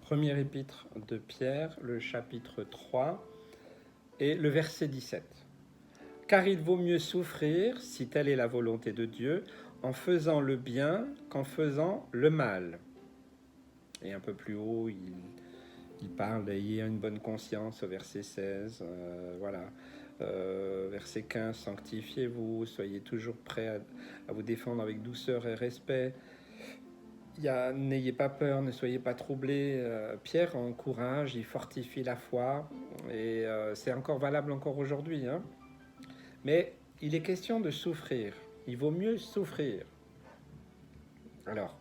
Premier épître de Pierre, le chapitre 3 et le verset 17. Car il vaut mieux souffrir, si telle est la volonté de Dieu, en faisant le bien qu'en faisant le mal. Et un peu plus haut, il parle d'ayez une bonne conscience au verset 16. Voilà. Verset 15, sanctifiez-vous, soyez toujours prêts à vous défendre avec douceur et respect. N'ayez pas peur, ne soyez pas troublés. Pierre encourage, il fortifie la foi, et c'est encore valable encore aujourd'hui. Hein. Mais il est question de souffrir. Il vaut mieux souffrir. Alors,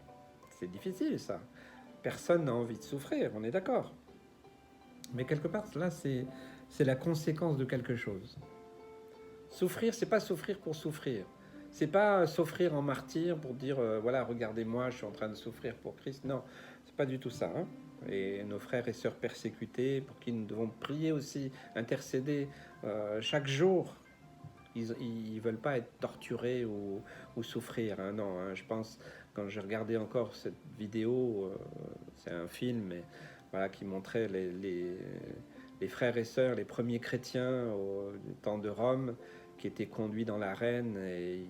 c'est difficile ça. Personne n'a envie de souffrir, on est d'accord. Mais quelque part, là, c'est la conséquence de quelque chose. Souffrir, c'est pas souffrir pour souffrir. C'est pas souffrir en martyr pour dire voilà, regardez-moi, je suis en train de souffrir pour Christ. Non, c'est pas du tout ça. Hein. Et nos frères et sœurs persécutés, pour qui nous devons prier aussi, intercéder chaque jour. Ils veulent pas être torturés ou souffrir. Hein. Non, hein, je pense, quand j'ai regardé encore cette vidéo, c'est un film, mais, voilà, qui montrait les frères et sœurs, les premiers chrétiens au temps de Rome, qui étaient conduits dans l'arène, et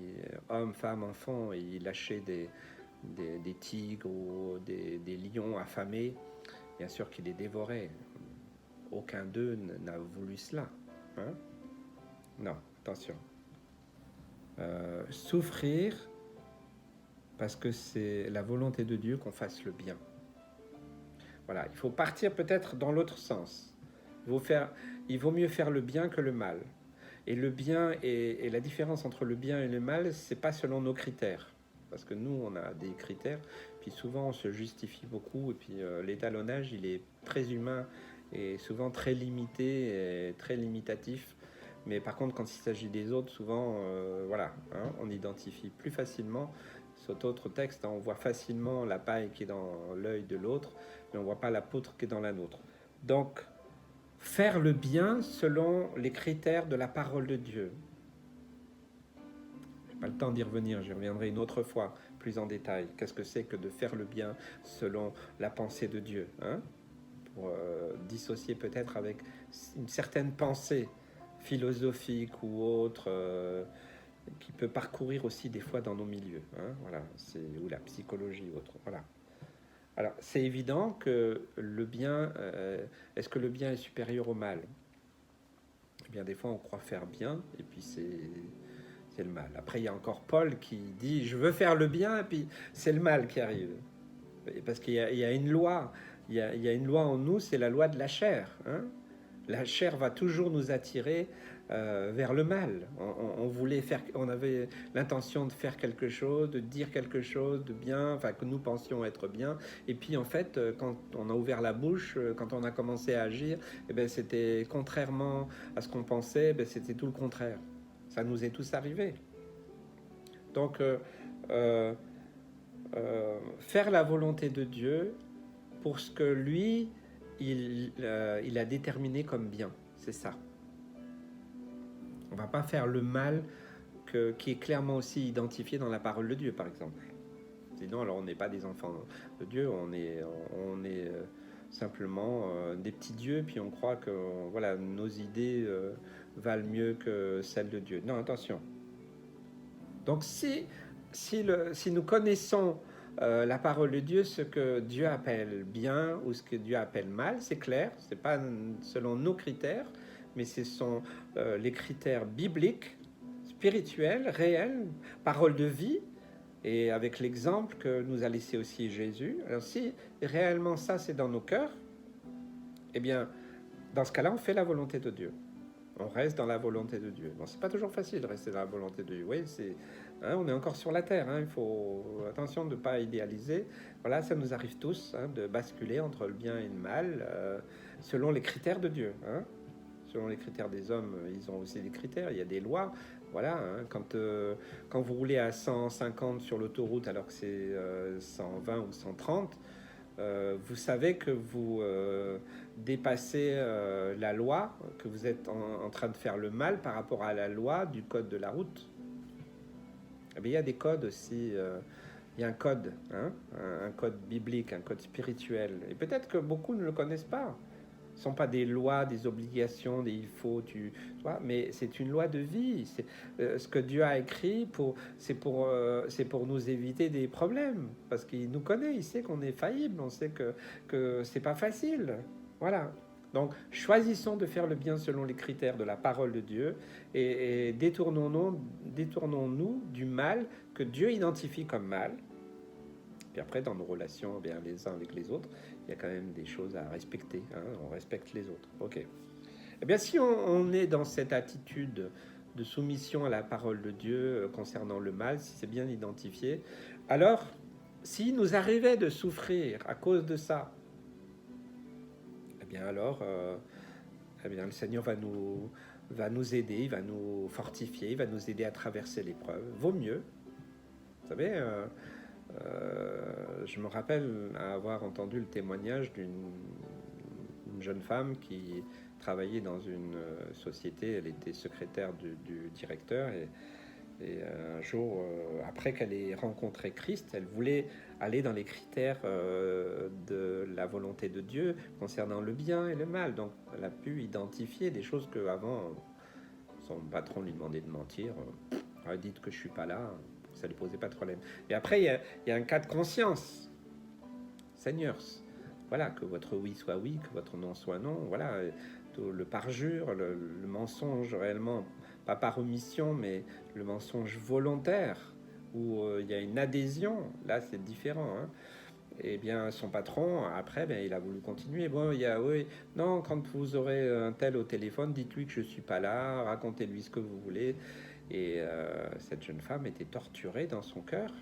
hommes, femmes, enfants, et ils lâchaient des tigres ou des lions affamés. Bien sûr qu'ils les dévoraient. Aucun d'eux n'a voulu cela. Hein. Non, attention. Souffrir parce que c'est la volonté de Dieu qu'on fasse le bien. Voilà, il faut partir peut-être dans l'autre sens. Il vaut mieux faire le bien que le mal. Et le bien et la différence entre le bien et le mal, c'est pas selon nos critères. Parce que nous, on a des critères, puis souvent on se justifie beaucoup, et puis l'étalonnage, il est très humain et souvent très limité et très limitatif. Mais par contre, quand il s'agit des autres, souvent, voilà, hein, on identifie plus facilement. Cet autre texte, hein, on voit facilement la paille qui est dans l'œil de l'autre, mais on voit pas la poutre qui est dans la nôtre. Donc, faire le bien selon les critères de la parole de Dieu. Je n'ai pas le temps d'y revenir, j'y reviendrai une autre fois, plus en détail. Qu'est-ce que c'est que de faire le bien selon la pensée de Dieu, hein? Pour dissocier peut-être avec une certaine pensée philosophique ou autre, qui peut parcourir aussi des fois dans nos milieux, hein, voilà, ou la psychologie ou autre, voilà. Alors, c'est évident que le bien, est-ce que le bien est supérieur au mal? Eh bien, des fois, on croit faire bien, et puis c'est le mal. Après, il y a encore Paul qui dit, je veux faire le bien, et puis c'est le mal qui arrive. Parce qu'il y a une loi, il y a une loi en nous, c'est la loi de la chair. Hein. La chair va toujours nous attirer vers le mal. On avait l'intention de faire quelque chose, de dire quelque chose de bien, enfin que nous pensions être bien. Et puis en fait, quand on a ouvert la bouche, quand on a commencé à agir, eh ben, c'était contrairement à ce qu'on pensait, ben, c'était tout le contraire. Ça nous est tous arrivé. Donc, faire la volonté de Dieu pour ce que lui, il a déterminé comme bien. C'est ça. On ne va pas faire le mal qui est clairement aussi identifié dans la parole de Dieu, par exemple. Sinon, alors on n'est pas des enfants de Dieu, on est simplement des petits dieux, puis on croit que voilà, nos idées valent mieux que celles de Dieu. Non, attention. Donc si nous connaissons la parole de Dieu, ce que Dieu appelle bien ou ce que Dieu appelle mal, c'est clair, c'est pas selon nos critères, mais ce sont les critères bibliques, spirituels, réels, parole de vie, et avec l'exemple que nous a laissé aussi Jésus. Alors si réellement ça c'est dans nos cœurs, eh bien dans ce cas-là on fait la volonté de Dieu. On reste dans la volonté de Dieu. Bon, c'est pas toujours facile de rester dans la volonté de Dieu. Oui, hein, on est encore sur la terre. Hein, il faut attention de ne pas idéaliser. Voilà, ça nous arrive tous hein, de basculer entre le bien et le mal selon les critères de Dieu. Hein. Selon les critères des hommes, ils ont aussi des critères. Il y a des lois. Voilà, hein, quand vous roulez à 150 sur l'autoroute alors que c'est 120 ou 130, vous savez que vous dépassez la loi, que vous êtes en train de faire le mal par rapport à la loi du code de la route. Eh bien, il y a des codes aussi il y a un code, hein, un code biblique, un code spirituel. Et peut-être que beaucoup ne le connaissent pas. Ce ne sont pas des lois, des obligations, des il faut, tu vois, mais c'est une loi de vie. C'est, ce que Dieu a écrit, c'est pour nous éviter des problèmes. Parce qu'il nous connaît, il sait qu'on est faillible, on sait que ce n'est pas facile. Voilà. Donc, choisissons de faire le bien selon les critères de la parole de Dieu et détournons-nous du mal que Dieu identifie comme mal. Puis après, dans nos relations bien, les uns avec les autres, il y a quand même des choses à respecter. Hein, on respecte les autres. Ok. Eh bien, si on est dans cette attitude de soumission à la parole de Dieu concernant le mal, si c'est bien identifié, alors, s'il nous arrivait de souffrir à cause de ça, eh bien alors, eh bien, le Seigneur va nous aider, il va nous fortifier, il va nous aider à traverser l'épreuve. Vaut mieux. Vous savez, je me rappelle avoir entendu le témoignage d'une jeune femme qui travaillait dans une société, elle était secrétaire du directeur et un jour, après qu'elle ait rencontré Christ, elle voulait aller dans les critères de la volonté de Dieu concernant le bien et le mal. Donc elle a pu identifier des choses qu'avant, son patron lui demandait de mentir. Dites que je suis pas là, ça ne lui posait pas de problème. Et après, il y a un cas de conscience. Seigneur, voilà, que votre oui soit oui, que votre non soit non. Voilà, le parjure, le mensonge réellement, pas par omission, mais le mensonge volontaire, où il y a une adhésion, là c'est différent. Hein. Et bien son patron, après, ben, il a voulu continuer. Bon, il y a, oui, non, quand vous aurez un tel au téléphone, dites-lui que je ne suis pas là, racontez-lui ce que vous voulez. Et cette jeune femme était torturée dans son cœur.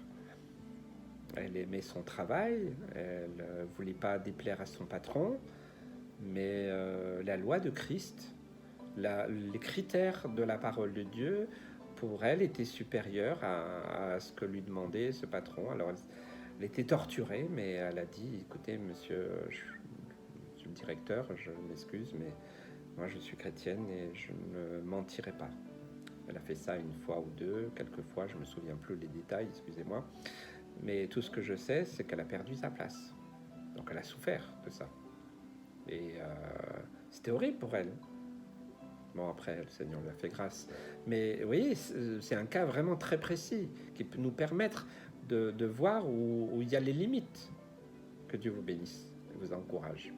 Elle aimait son travail, elle ne voulait pas déplaire à son patron, mais la loi de Christ, les critères de la parole de Dieu, pour elle, étaient supérieurs à ce que lui demandait ce patron. Alors, elle était torturée, mais elle a dit, écoutez, monsieur le directeur, je m'excuse, mais moi je suis chrétienne et je ne mentirai pas. Elle a fait ça une fois ou deux, quelques fois, je ne me souviens plus les détails, excusez-moi. Mais tout ce que je sais, c'est qu'elle a perdu sa place. Donc elle a souffert de ça. Et c'était horrible pour elle. Bon, après, le Seigneur lui a fait grâce. Mais vous voyez, c'est un cas vraiment très précis qui peut nous permettre de voir où il y a les limites. Que Dieu vous bénisse et vous encourage.